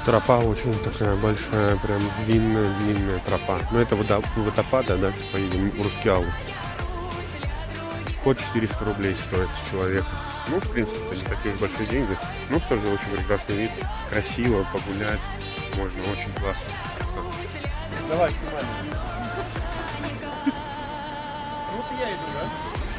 Тропа очень такая большая, прям длинная тропа. Но это водопад, а дальше поедем в Русский Аул. Вход 400 рублей стоит с человека. Ну, в принципе, это не такие уж большие деньги. Но все же очень прекрасный вид. Красиво погулять. Можно очень классно. Давай, снимай. Вот я иду, да?